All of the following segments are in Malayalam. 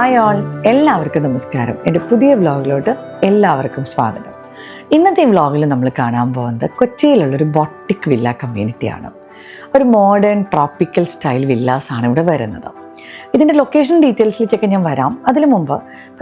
ഹായ് ഓൾ, എല്ലാവർക്കും നമസ്കാരം. എൻ്റെ പുതിയ വ്ളോഗിലോട്ട് എല്ലാവർക്കും സ്വാഗതം. ഇന്നത്തെ ഈ വ്ളോഗിൽ നമ്മൾ കാണാൻ പോകുന്നത് കൊച്ചിയിലുള്ളൊരു ബൊട്ടിക് വില്ല കമ്മ്യൂണിറ്റിയാണ്. ഒരു മോഡേൺ ട്രോപ്പിക്കൽ സ്റ്റൈൽ വില്ലാസാണ് ഇവിടെ വരുന്നത്. ഇതിൻ്റെ ലൊക്കേഷൻ ഡീറ്റെയിൽസിലേക്കൊക്കെ ഞാൻ വരാം. അതിനു മുമ്പ്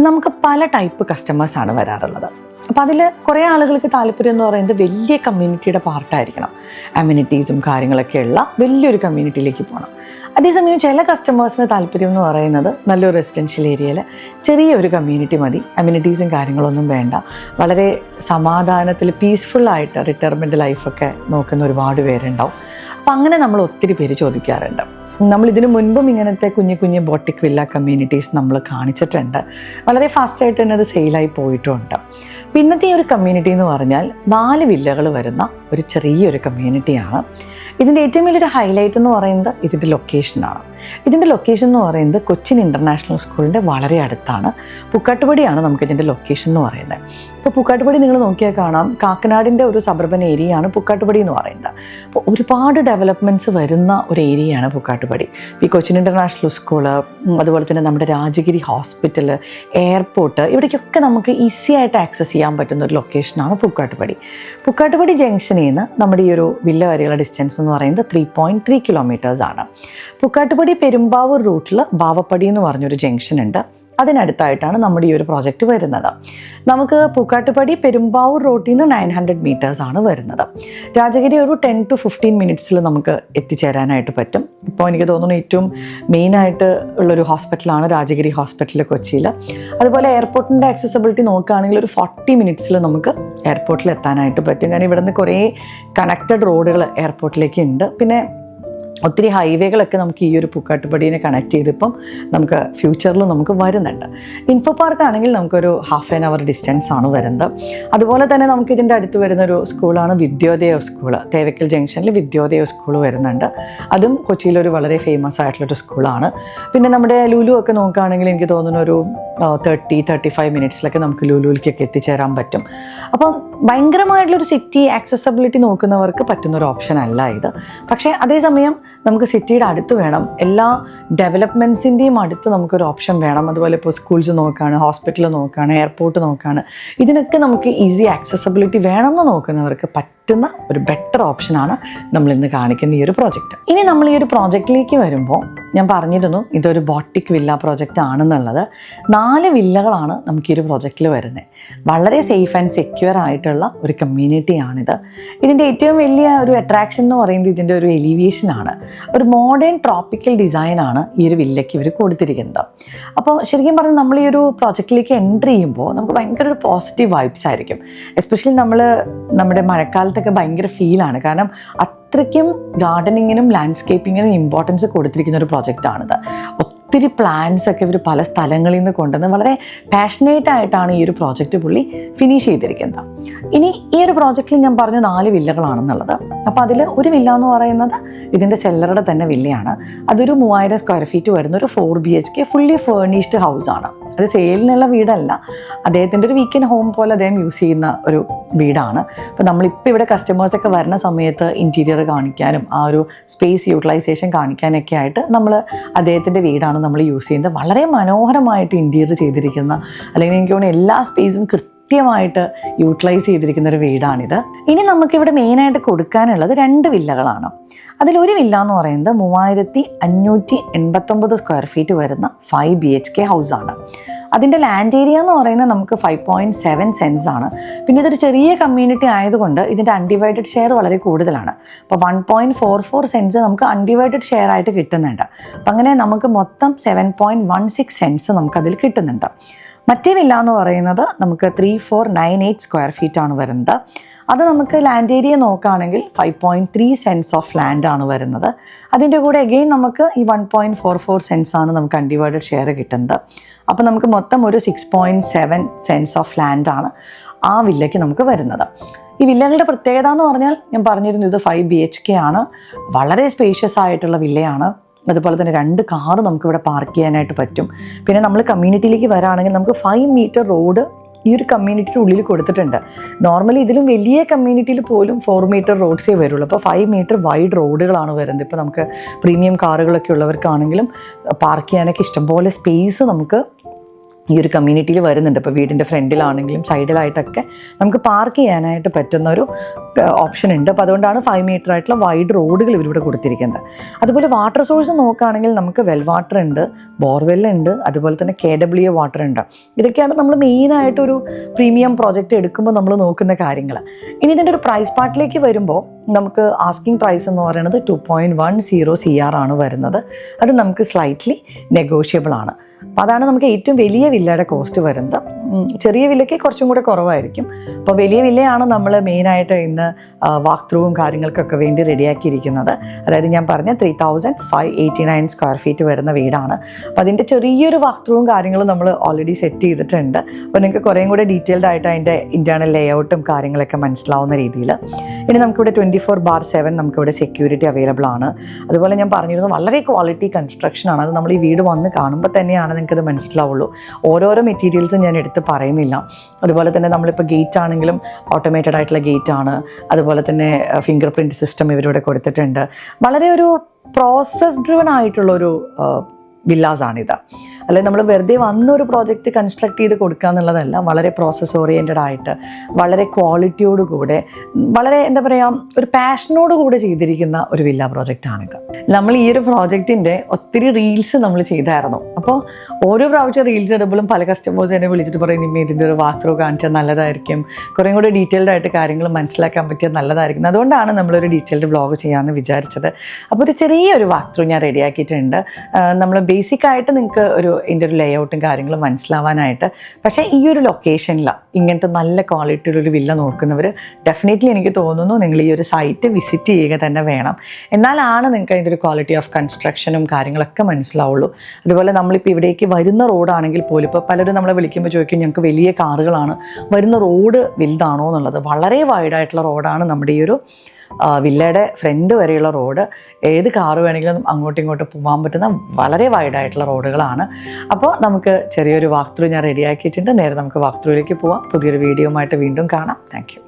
നമുക്ക് പല ടൈപ്പ് കസ്റ്റമേഴ്സാണ് വരാറുള്ളത്. അപ്പോൾ അതിൽ കുറേ ആളുകൾക്ക് താല്പര്യം എന്ന് പറയുന്നത് വലിയ കമ്മ്യൂണിറ്റിയുടെ പാർട്ടായിരിക്കണം, അമ്യൂണിറ്റീസും കാര്യങ്ങളൊക്കെ ഉള്ള വലിയൊരു കമ്മ്യൂണിറ്റിയിലേക്ക് പോകണം. അതേസമയം ചില കസ്റ്റമേഴ്സിന് താല്പര്യം എന്ന് പറയുന്നത് നല്ലൊരു റെസിഡൻഷ്യൽ ഏരിയയിൽ ചെറിയൊരു കമ്മ്യൂണിറ്റി മതി, അമ്യൂണിറ്റീസും കാര്യങ്ങളൊന്നും വേണ്ട, വളരെ സമാധാനത്തിൽ പീസ്ഫുള്ളായിട്ട് റിട്ടയർമെൻറ്റ് ലൈഫൊക്കെ നോക്കുന്ന ഒരുപാട് പേരുണ്ടാവും. അപ്പം അങ്ങനെ നമ്മൾ ഒത്തിരി പേര് ചോദിക്കാറുണ്ട്. നമ്മൾ ഇതിനു മുൻപും ഇങ്ങനത്തെ കുഞ്ഞു കുഞ്ഞു ബൊട്ടിക് വില്ല കമ്മ്യൂണിറ്റീസ് നമ്മൾ കാണിച്ചിട്ടുണ്ട്. വളരെ ഫാസ്റ്റായിട്ട് തന്നെ അത് സെയിലായി പോയിട്ടുമുണ്ട്. ഇന്നത്തെ ഈ ഒരു കമ്മ്യൂണിറ്റി എന്ന് പറഞ്ഞാൽ 4 വില്ലകൾ വരുന്ന ഒരു ചെറിയൊരു കമ്മ്യൂണിറ്റിയാണ്. ഇതിൻ്റെ ഏറ്റവും വലിയൊരു ഹൈലൈറ്റ് എന്ന് പറയുന്നത് ഇതിൻ്റെ ലൊക്കേഷനാണ്. ഇതിൻ്റെ ലൊക്കേഷൻ എന്ന് പറയുന്നത് കൊച്ചിൻ ഇൻ്റർനാഷണൽ സ്കൂളിൻ്റെ വളരെ അടുത്താണ്. പുക്കാട്ടുപടിയാണ് നമുക്കിതിൻ്റെ ലൊക്കേഷൻ എന്ന് പറയുന്നത്. ഇപ്പോൾ പുക്കാട്ടുപടി നിങ്ങൾ നോക്കിയാൽ കാണാം, കാക്കനാടിൻ്റെ ഒരു സബർബൻ ഏരിയയാണ് പുക്കാട്ടുപടി എന്ന് പറയുന്നത്. അപ്പോൾ ഒരുപാട് ഡെവലപ്മെൻറ്റ്സ് വരുന്ന ഒരു ഏരിയയാണ് പുക്കാട്ടുപടി. ഈ കൊച്ചിൻ ഇൻ്റർനാഷണൽ സ്കൂള്, അതുപോലെ തന്നെ നമ്മുടെ രാജഗിരി ഹോസ്പിറ്റൽ, എയർപോർട്ട്, ഇവിടേക്കൊക്കെ നമുക്ക് ഈസി ആയിട്ട് ആക്സസ് ചെയ്യാൻ പറ്റുന്ന ഒരു ലൊക്കേഷനാണ് പുക്കാട്ടുപടി. പുക്കാട്ടുപടി ജംഗ്ഷനിൽ നിന്ന് നമ്മുടെ ഈ ഒരു വില്ല വരെയുള്ള ഡിസ്റ്റൻസ് എന്ന് പറയുന്നത് 3.3 കിലോമീറ്റേഴ്സാണ്. പുക്കാട്ടുപടി പെരുമ്പാവൂർ റൂട്ടിൽ ബാവപ്പടി എന്ന് പറഞ്ഞൊരു ജംഗ്ഷൻ ഉണ്ട്. അതിനടുത്തായിട്ടാണ് നമ്മുടെ ഈ ഒരു പ്രോജക്റ്റ് വരുന്നത്. നമുക്ക് പൂക്കാട്ടുപടി പെരുമ്പാവൂർ റോട്ടിൽ നിന്ന് 900 മീറ്റേഴ്സാണ് വരുന്നത്. രാജഗിരി ഒരു 10 to 15 മിനിറ്റ്സിൽ നമുക്ക് എത്തിച്ചേരാനായിട്ട് പറ്റും. ഇപ്പോൾ എനിക്ക് തോന്നുന്നു ഏറ്റവും മെയിനായിട്ട് ഉള്ളൊരു ഹോസ്പിറ്റലാണ് രാജഗിരി ഹോസ്പിറ്റൽ കൊച്ചിയിൽ. അതുപോലെ എയർപോർട്ടിൻ്റെ ആക്സസിബിലിറ്റി നോക്കുകയാണെങ്കിൽ ഒരു 40 മിനിറ്റ്സിൽ നമുക്ക് എയർപോർട്ടിൽ എത്താനായിട്ട് പറ്റും. കാരണം ഇവിടെ നിന്ന് കുറേ കണക്റ്റഡ് റോഡുകൾ എയർപോർട്ടിലേക്ക് ഉണ്ട്. പിന്നെ ഒത്തിരി ഹൈവേകളൊക്കെ നമുക്ക് ഈ ഒരു പൂക്കാട്ടുപടിയെ കണക്ട് ചെയ്തിപ്പം നമുക്ക് ഫ്യൂച്ചറിൽ നമുക്ക് വരുന്നുണ്ട്. ഇൻഫോ പാർക്ക് ആണെങ്കിൽ നമുക്കൊരു ½ ആൻ അവർ ഡിസ്റ്റൻസ് ആണ് വരുന്നത്. അതുപോലെ തന്നെ നമുക്ക് ഇതിൻ്റെ അടുത്ത് വരുന്നൊരു സ്കൂളാണ് വിദ്യോദയ സ്കൂൾ. തേവക്കൽ ജംഗ്ഷനിൽ വിദ്യോദയ സ്കൂൾ വരുന്നുണ്ട്. അതും കൊച്ചിയിലൊരു വളരെ ഫേമസ് ആയിട്ടുള്ളൊരു സ്കൂളാണ്. പിന്നെ നമ്മുടെ ലുലു ഒക്കെ നോക്കുകയാണെങ്കിൽ എനിക്ക് തോന്നുന്നു ഒരു 30-35 മിനിറ്റ്സിലൊക്കെ നമുക്ക് ലുലുവിലേക്കൊക്കെ എത്തിച്ചേരാൻ പറ്റും. അപ്പം ഭയങ്കരമായിട്ടുള്ളൊരു സിറ്റി ആക്സസബിലിറ്റി നോക്കുന്നവർക്ക് പറ്റുന്നൊരു ഓപ്ഷൻ അല്ല ഇത്. പക്ഷേ അതേസമയം നമുക്ക് സിറ്റിയുടെ അടുത്ത് വേണം, എല്ലാ ഡെവലപ്മെൻറ്റ്സിൻ്റെയും അടുത്ത് നമുക്കൊരു ഓപ്ഷൻ വേണം. അതുപോലെ ഇപ്പോൾ സ്കൂൾസ് നോക്കുകയാണ്, ഹോസ്പിറ്റൽ നോക്കുകയാണ്, എയർപോർട്ട് നോക്കുകയാണ്, ഇതിനൊക്കെ നമുക്ക് ഈസി ആക്സസബിലിറ്റി വേണമെന്ന് നോക്കുന്നവർക്ക് പറ്റുന്ന ഒരു ബെറ്റർ ഓപ്ഷനാണ് നമ്മളിന്ന് കാണിക്കുന്ന ഈ ഒരു പ്രോജക്റ്റ്. ഇനി നമ്മൾ ഈ ഒരു പ്രോജക്റ്റിലേക്ക് വരുമ്പോൾ ഞാൻ പറഞ്ഞിരുന്നു ഇതൊരു ബൊട്ടിക് വില്ല പ്രോജക്റ്റ് ആണെന്നുള്ളത്. 4 വില്ലകളാണ് നമുക്ക് ഈ ഒരു പ്രോജക്റ്റിൽ വരുന്നത്. വളരെ സേഫ് ആൻഡ് സെക്യൂർ ആയിട്ടുള്ള ഒരു കമ്മ്യൂണിറ്റിയാണിത്. ഇതിൻ്റെ ഏറ്റവും വലിയ ഒരു അട്രാക്ഷൻ എന്ന് പറയുന്നത് ഇതിൻ്റെ ഒരു എലിവേഷനാണ്. ഒരു മോഡേൺ ട്രോപ്പിക്കൽ ഡിസൈനാണ് ഈ ഒരു വില്ലയ്ക്ക് ഇവർ കൊടുത്തിരിക്കുന്നത്. അപ്പോൾ ശരിക്കും പറഞ്ഞാൽ നമ്മൾ ഈ ഒരു പ്രോജക്റ്റിലേക്ക് എൻ്റർ ചെയ്യുമ്പോൾ നമുക്ക് ഭയങ്കര ഒരു പോസിറ്റീവ് വൈബ്സ് ആയിരിക്കും. എസ്പെഷ്യലി നമ്മുടെ മഴക്കാലത്തൊക്കെ ഭയങ്കര ഫീലാണ്. കാരണം അത്രയ്ക്കും ഗാർഡനിങ്ങിനും ലാൻഡ്സ്കേപ്പിങ്ങിനും ഇമ്പോർട്ടൻസ് കൊടുത്തിരിക്കുന്ന ഒരു പ്രോജക്റ്റാണിത്. ഒത്തിരി പ്ലാന്റ്സ് ഒക്കെ ഇവർ പല സ്ഥലങ്ങളിൽ നിന്ന് കൊണ്ടുവന്ന് വളരെ പാഷനേറ്റ് ആയിട്ടാണ് ഈ ഒരു പ്രോജക്റ്റ് പുള്ളി ഫിനിഷ് ചെയ്തിരിക്കുന്നത്. ഇനി ഈ ഒരു പ്രോജക്റ്റിൽ ഞാൻ പറഞ്ഞു 4 വില്ലകളാണെന്നുള്ളത്. അപ്പോൾ അതിൽ ഒരു വില്ല എന്ന് പറയുന്നത് ഇതിൻ്റെ സെല്ലറുടെ തന്നെ വില്ലയാണ്. അതൊരു 3000 സ്ക്വയർ ഫീറ്റ് വരുന്ന ഒരു 4 BHK ഫുള്ളി ഫേർണിഷ്ഡ് ഹൗസാണ്. അത് സെയിലിനുള്ള വീടല്ല, അദ്ദേഹത്തിൻ്റെ ഒരു വീക്കെൻഡ് ഹോം പോലെ അദ്ദേഹം യൂസ് ചെയ്യുന്ന ഒരു വീടാണ്. അപ്പോൾ നമ്മളിപ്പോൾ ഇവിടെ കസ്റ്റമേഴ്സൊക്കെ വരുന്ന സമയത്ത് ഇൻറ്റീരിയർ കാണിക്കാനും ആ ഒരു സ്പേസ് യൂട്ടിലൈസേഷൻ കാണിക്കാനൊക്കെ ആയിട്ട് നമ്മൾ അദ്ദേഹത്തിൻ്റെ വീടാണ് നമ്മൾ യൂസ് ചെയ്യുന്നത്. വളരെ മനോഹരമായിട്ട് ഇൻറ്റീരിയർ ചെയ്തിരിക്കുന്ന, അല്ലെങ്കിൽ എനിക്ക് തോന്നുന്നു എല്ലാ സ്പേസും കൃത്യമായിട്ട് യൂട്ടിലൈസ് ചെയ്തിരിക്കുന്ന ഒരു വീടാണിത്. ഇനി നമുക്കിവിടെ മെയിനായിട്ട് കൊടുക്കാനുള്ളത് 2 വില്ലകളാണ്. അതിലൊരു വില്ല എന്ന് പറയുന്നത് 3589 സ്ക്വയർ ഫീറ്റ് വരുന്ന 5 BHK ഹൗസാണ്. അതിൻ്റെ ലാൻഡ് ഏരിയ എന്ന് പറയുന്നത് നമുക്ക് 5.7 സെൻസ് ആണ്. പിന്നെ ഇതൊരു ചെറിയ കമ്മ്യൂണിറ്റി ആയതുകൊണ്ട് ഇതിൻ്റെ അൺഡിവൈഡഡ് ഷെയർ വളരെ കൂടുതലാണ്. അപ്പോൾ 1.44 സെൻസ് നമുക്ക് അൺഡിവൈഡഡ് ഷെയർ ആയിട്ട് കിട്ടുന്നുണ്ട്. അപ്പം അങ്ങനെ നമുക്ക് മൊത്തം 7.16 സെൻസ് നമുക്കതിൽ കിട്ടുന്നുണ്ട്. മറ്റേ വില്ല എന്ന് പറയുന്നത് നമുക്ക് 3498 സ്ക്വയർ ഫീറ്റ് ആണ് വരുന്നത്. അത് നമുക്ക് ലാൻഡ് ഏരിയ നോക്കുകയാണെങ്കിൽ 5.3 സെൻസ് ഓഫ് ലാൻഡ് ആണ് വരുന്നത്. അതിൻ്റെ കൂടെ അഗെയിൻ നമുക്ക് ഈ 1.44 സെൻസ് ആണ് നമുക്ക് അൺഡിവൈഡഡ് ഷെയർ കിട്ടുന്നത്. അപ്പോൾ നമുക്ക് മൊത്തം ഒരു 6.7 സെൻസ് ഓഫ് ലാൻഡ് ആണ് ആ വില്ലയ്ക്ക് നമുക്ക് വരുന്നത്. ഈ വില്ലകളുടെ പ്രത്യേകത എന്ന് പറഞ്ഞാൽ ഞാൻ പറഞ്ഞിരുന്നു ഇത് 5 BHK ആണ്. വളരെ സ്പേഷ്യസ് ആയിട്ടുള്ള വില്ലയാണ്. അതുപോലെ തന്നെ 2 കാറ് നമുക്കിവിടെ പാർക്ക് ചെയ്യാനായിട്ട് പറ്റും. പിന്നെ നമ്മൾ കമ്മ്യൂണിറ്റിയിലേക്ക് വരാണെങ്കിൽ നമുക്ക് 5 മീറ്റർ റോഡ് ഈ ഒരു കമ്മ്യൂണിറ്റിയുടെ ഉള്ളിൽ കൊടുത്തിട്ടുണ്ട്. നോർമലി ഇതിലും വലിയ കമ്മ്യൂണിറ്റിയിൽ പോലും 4 മീറ്റർ റോഡ്സേ വരുള്ളൂ. അപ്പോൾ 5 മീറ്റർ വൈഡ് റോഡുകളാണ് വരുന്നത്. ഇപ്പോൾ നമുക്ക് പ്രീമിയം കാറുകളൊക്കെ ഉള്ളവർക്കാണെങ്കിലും പാർക്ക് ചെയ്യാനൊക്കെ ഇഷ്ടംപോലെ സ്പേസ് നമുക്ക് ഈ ഒരു കമ്മ്യൂണിറ്റിയിൽ വരുന്നുണ്ട്. ഇപ്പോൾ വീടിൻ്റെ ഫ്രണ്ടിലാണെങ്കിലും സൈഡിലായിട്ടൊക്കെ നമുക്ക് പാർക്ക് ചെയ്യാനായിട്ട് പറ്റുന്ന ഒരു ഓപ്ഷൻ ഉണ്ട്. അപ്പോൾ അതുകൊണ്ടാണ് 5 മീറ്റർ ആയിട്ടുള്ള വൈഡ് റോഡുകൾ ഇവരിവിടെ കൊടുത്തിരിക്കുന്നത്. അതുപോലെ വാട്ടർ സോഴ്സ് നോക്കുകയാണെങ്കിൽ നമുക്ക് വെൽ വാട്ടർ ഉണ്ട്, ബോർവെല്ലുണ്ട്, അതുപോലെ തന്നെ KWA വാട്ടർ ഉണ്ട്. ഇതൊക്കെയാണ് നമ്മൾ മെയിനായിട്ടൊരു പ്രീമിയം പ്രോജക്റ്റ് എടുക്കുമ്പോൾ നമ്മൾ നോക്കുന്ന കാര്യങ്ങൾ. ഇനി ഇതിൻ്റെ ഒരു പ്രൈസ് പാർട്ടിലേക്ക് വരുമ്പോൾ നമുക്ക് ആസ്കിങ് പ്രൈസ് എന്ന് പറയുന്നത് 2.10 CR ആണ് വരുന്നത്. അത് നമുക്ക് സ്ലൈറ്റ്ലി നെഗോഷ്യബിൾ ആണ്. അപ്പോൾ അതാണ് നമുക്ക് ഏറ്റവും വലിയ വില്ലയുടെ കോസ്റ്റ് വരുന്നത്. ചെറിയ വില്ലയ്ക്ക് കുറച്ചും കൂടെ കുറവായിരിക്കും. അപ്പോൾ വലിയ വില്ലയാണ് നമ്മൾ മെയിനായിട്ട് ഇന്ന് വാക്ക് ത്രൂവും കാര്യങ്ങൾക്കൊക്കെ വേണ്ടി റെഡിയാക്കിയിരിക്കുന്നത്. അതായത് ഞാൻ പറഞ്ഞ 3589 സ്ക്വയർ ഫീറ്റ് വരുന്ന വീടാണ്. അപ്പോൾ അതിൻ്റെ ചെറിയൊരു വാക്ക് ത്രൂവും കാര്യങ്ങളും നമ്മൾ ഓൾറെഡി സെറ്റ് ചെയ്തിട്ടുണ്ട്. അപ്പോൾ നിങ്ങൾക്ക് കുറേയും കൂടെ ഡീറ്റെയിൽഡ് ആയിട്ട് അതിൻ്റെ ഇൻറ്റേർണൽ ലേഔട്ടും കാര്യങ്ങളൊക്കെ മനസ്സിലാവുന്ന രീതിയിൽ. ഇനി നമുക്കിവിടെ 24/7 നമുക്കിവിടെ സെക്യൂരിറ്റി അവൈലബിൾ ആണ്. അതുപോലെ ഞാൻ പറഞ്ഞിരുന്നു വളരെ ക്വാളിറ്റി കൺസ്ട്രക്ഷൻ ആണ്. അത് നമ്മൾ ഈ വീട് വന്ന് കാണുമ്പോൾ തന്നെയാണ് നിങ്ങൾക്കത് മനസ്സിലാവുള്ളൂ. ഓരോരോ മെറ്റീരിയൽസും ഞാൻ എടുത്ത് പറയുന്നില്ല. അതുപോലെ തന്നെ നമ്മളിപ്പോൾ ഗേറ്റ് ആണെങ്കിലും ഓട്ടോമേറ്റഡ് ആയിട്ടുള്ള ഗേറ്റ് ആണ്. അതുപോലെ തന്നെ ഫിംഗർ പ്രിൻറ്റ് സിസ്റ്റം ഇവരിവിടെ കൊടുത്തിട്ടുണ്ട്. വളരെ ഒരു പ്രോസസ് ഡ്രിവൺ ആയിട്ടുള്ളൊരു വില്ലാസാണിത്. അല്ലെങ്കിൽ നമ്മൾ വെറുതെ വന്നൊരു പ്രോജക്റ്റ് കൺസ്ട്രക്ട് ചെയ്ത് കൊടുക്കുക എന്നുള്ളതല്ല, വളരെ പ്രോസസ് ഓറിയൻറ്റഡ് ആയിട്ട് വളരെ ക്വാളിറ്റിയോടുകൂടെ വളരെ എന്താ പറയുക ഒരു പാഷനോടുകൂടെ ചെയ്തിരിക്കുന്ന ഒരു വില്ല പ്രോജക്റ്റാണിത്. നമ്മൾ ഈ ഒരു പ്രോജക്റ്റിൻ്റെ ഒത്തിരി റീൽസ് നമ്മൾ ചെയ്തായിരുന്നു. അപ്പോൾ ഓരോ പ്രാവശ്യം റീൽസ് ഇടുമ്പോഴും പല കസ്റ്റമേഴ്സ് എന്നെ വിളിച്ചിട്ട് പറയും നിമ്മ ഇതിൻ്റെ ഒരു വാക്ക് ത്രൂ കാണിച്ചാൽ നല്ലതായിരിക്കും, കുറേ കൂടെ ഡീറ്റെയിൽഡ് ആയിട്ട് കാര്യങ്ങൾ മനസ്സിലാക്കാൻ പറ്റിയത് നല്ലതായിരിക്കും. അതുകൊണ്ടാണ് നമ്മളൊരു ഡീറ്റെയിൽഡ് വ്ളോഗ് ചെയ്യാമെന്ന് വിചാരിച്ചത്. അപ്പോൾ ഒരു ചെറിയൊരു വാക്ക് ത്രൂ ഞാൻ റെഡിയാക്കിയിട്ടുണ്ട്. നമ്മൾ ബേസിക്കായിട്ട് നിങ്ങൾക്ക് ഇതിൻ്റെ ഒരു ലേഔട്ടും കാര്യങ്ങളും മനസ്സിലാവാനായിട്ട്. പക്ഷേ ഈ ഒരു ലൊക്കേഷനിൽ ഇങ്ങനത്തെ നല്ല ക്വാളിറ്റിയുള്ളൊരു വില്ല നോക്കുന്നവർ ഡെഫിനറ്റ്ലി എനിക്ക് തോന്നുന്നു നിങ്ങൾ ഈ ഒരു സൈറ്റ് വിസിറ്റ് ചെയ്യുക തന്നെ വേണം. എന്നാലാണ് നിങ്ങൾക്ക് അതിൻ്റെ ഒരു ക്വാളിറ്റി ഓഫ് കൺസ്ട്രക്ഷനും കാര്യങ്ങളൊക്കെ മനസ്സിലാവുള്ളൂ. അതുപോലെ നമ്മളിപ്പോൾ ഇവിടേക്ക് വരുന്ന റോഡാണെങ്കിൽ പോലും ഇപ്പോൾ പലരും നമ്മളെ വിളിക്കുമ്പോൾ ചോദിക്കും ഞങ്ങൾക്ക് വലിയ കാറുകളാണ്, വരുന്ന റോഡ് വലുതാണോ എന്നുള്ളത്. വളരെ വൈഡായിട്ടുള്ള റോഡാണ് നമ്മുടെ ഈ ഒരു വില്ലയുടെ ഫ്രണ്ട് വരെയുള്ള റോഡ്. ഏത് കാറ് വേണമെങ്കിലും അങ്ങോട്ടും ഇങ്ങോട്ടും പോകാൻ പറ്റുന്ന വളരെ വൈഡായിട്ടുള്ള റോഡുകളാണ്. അപ്പോൾ നമുക്ക് ചെറിയൊരു വാക്ക് ത്രൂ ഞാൻ റെഡിയാക്കിയിട്ടുണ്ട്. നേരെ നമുക്ക് വാക്ക് ത്രൂയിലേക്ക് പോവാം. പുതിയൊരു വീഡിയോ ആയിട്ട് വീണ്ടും കാണാം. Thank you.